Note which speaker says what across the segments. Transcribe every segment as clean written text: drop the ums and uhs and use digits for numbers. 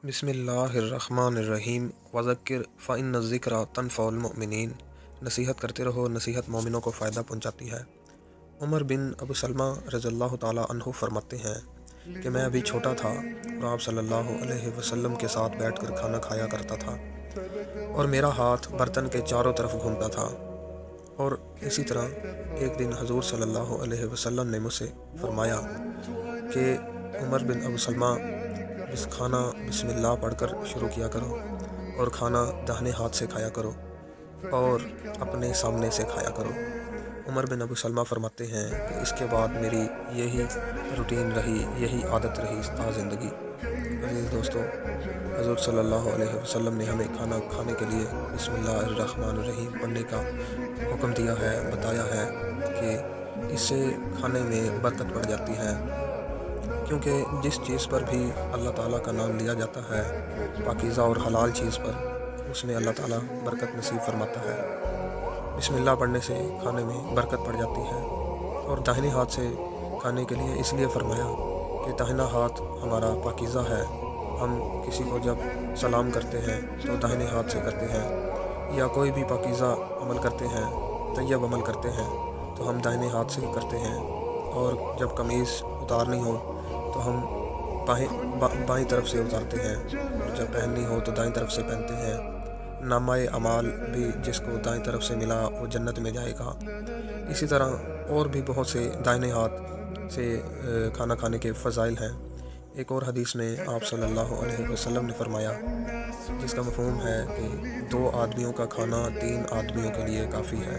Speaker 1: बिस्मिल्लाहिर्रहमानिर्रहीम वज़क्किर फ़इन्न ज़िक्रा तनफ़उल मुमिनीन। नसीहत करते रहो, नसीहत मोमिनों को फ़ायदा पहुँचाती है। उमर बिन अबू सलमा रज़ियल्लाहु ताला अन्हु फरमाते हैं कि मैं अभी छोटा था और आप सल्लल्लाहु अलैहि वसल्लम के साथ बैठकर खाना खाया करता था और मेरा हाथ बर्तन के चारों तरफ घूमता था। और इसी तरह एक दिन हजूर सल्लल्लाहु अलैहि वसल्लम ने मुझसे फरमाया कि उमर बिन अबू सलमा खाना बिस्मिल्लाह पढ़कर शुरू किया करो और खाना दाहिने हाथ से खाया करो और अपने सामने से खाया करो। उमर बिन अबू सलमा फरमाते हैं कि इसके बाद मेरी यही रूटीन रही, यही आदत रही ता ज़िंदगी। अज़ीज़ दोस्तों, हज़रत सल्लल्लाहु अलैहि वसल्लम ने हमें खाना खाने के लिए बिस्मिल्लाहिर्रहमानिर्रहीम पढ़ने का हुक्म दिया है, बताया है कि इससे खाने में बरकत बढ़ जाती है, क्योंकि जिस चीज़ पर भी अल्लाह ताला का नाम लिया जाता है पाकीज़ा और हलाल चीज़ पर, उसमें अल्लाह ताला बरकत नसीब फरमाता है। बिस्मिल्लाह पढ़ने से खाने में बरकत पड़ जाती है। और दाहिने हाथ से खाने के लिए इसलिए फरमाया कि दाहिना हाथ हमारा पाकीज़ा है। हम किसी को जब सलाम करते हैं तो दाहिने हाथ से करते हैं, या कोई भी पाकीज़ा अमल करते हैं, तैयब अमल करते हैं तो हम दाहिने हाथ से करते हैं। और जब कमीज़ उतारनी हो तो हम बाईं तरफ से उतारते हैं, और जब पहननी हो तो दाईं तरफ से पहनते हैं। नामाए अमाल भी जिसको दाईं तरफ से मिला वो जन्नत में जाएगा। इसी तरह और भी बहुत से दाहिने हाथ से खाना खाने के फ़ज़ाइल हैं। एक और हदीस में आप सल्लल्लाहु अलैहि वसल्लम ने फरमाया, जिसका मफ़हूम है कि 2 आदमियों का खाना 3 आदमियों के लिए काफ़ी है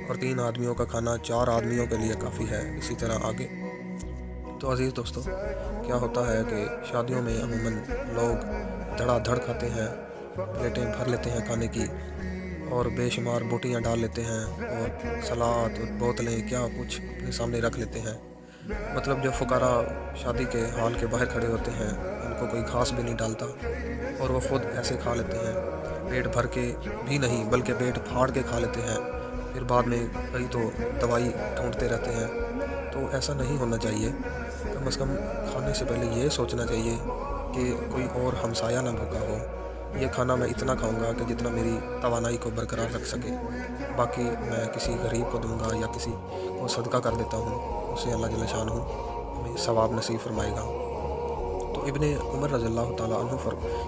Speaker 1: और 3 आदमियों का खाना 4 आदमियों के लिए काफ़ी है। इसी तरह आगे। तो अज़ीज़ दोस्तों, क्या होता है कि शादियों में अमूमन लोग धड़ाधड़ खाते हैं, प्लेटें भर लेते हैं खाने की और बेशुमार बोटियाँ डाल लेते हैं और सलाद और बोतलें क्या कुछ अपने सामने रख लेते हैं। मतलब जो फ़ुक़रा शादी के हाल के बाहर खड़े होते हैं उनको कोई घास भी नहीं डालता और वो ख़ुद ऐसे खा लेते हैं, पेट भर के भी नहीं बल्कि पेट फाड़ के खा लेते हैं। फिर बाद में कई तो दवाई ढूंढते रहते हैं। तो ऐसा नहीं होना चाहिए। कम से कम खाने से पहले ये सोचना चाहिए कि कोई और हमसाया ना भूखा हो। ये खाना मैं इतना खाऊंगा कि जितना मेरी तवानाई को बरकरार रख सके, बाकी मैं किसी गरीब को दूंगा या किसी को सदका कर देता हूँ, उससे अल्लाह जल्ल शानहू हमें सवाब नसीब फरमाएगा। तो इब्ने उमर रज़ियल्लाहु ताला अन्हु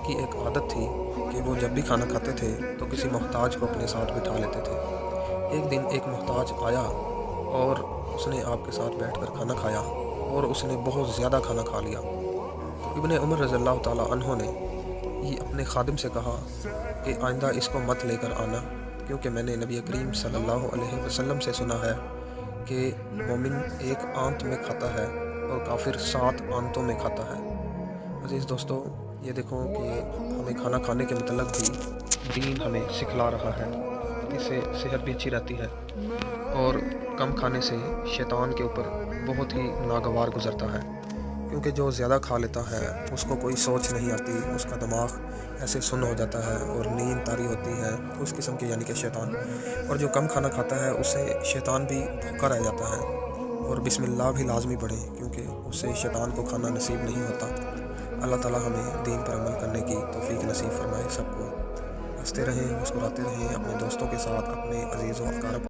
Speaker 1: की एक आदत थी कि वो जब भी खाना खाते थे तो किसी मोहताज को अपने साथ बिठा लेते थे। एक दिन एक मोहताज आया और उसने आपके साथ बैठकर खाना खाया और उसने बहुत ज़्यादा खाना खा लिया। तो इब्ने उमर रज़ियल्लाहु ताला अन्हु ने ये अपने खादिम से कहा कि आइंदा इसको मत लेकर आना, क्योंकि मैंने नबी करीम सल्लल्लाहु अलैहि वसल्लम से सुना है कि मोमिन 1 आंत में खाता है और काफिर 7 आंतों में खाता है। अज़ीज़ दोस्तों, ये देखो कि हमें खाना खाने के मतलब भी दीन हमें सिखला रहा है। इससे सेहत भी अच्छी रहती है और कम खाने से शैतान के ऊपर बहुत ही नागवार गुजरता है, क्योंकि जो ज़्यादा खा लेता है उसको कोई सोच नहीं आती, उसका दिमाग ऐसे सुन्न हो जाता है और नींद तारी होती है उस किस्म के, यानी कि शैतान। और जो कम खाना खाता है उससे शैतान भी भूखा रह जाता है। और बिस्मिल्लाह भी लाजमी पढ़ें, क्योंकि उससे शैतान को खाना नसीब नहीं होता। अल्लाह ताला हमें दीन पर अमल करने की तौफीक नसीब फरमाए। सबको हंसते रहें, मुस्कुराते रहें, अपने दोस्तों के साथ, अपने अजीज़ व अक़ारब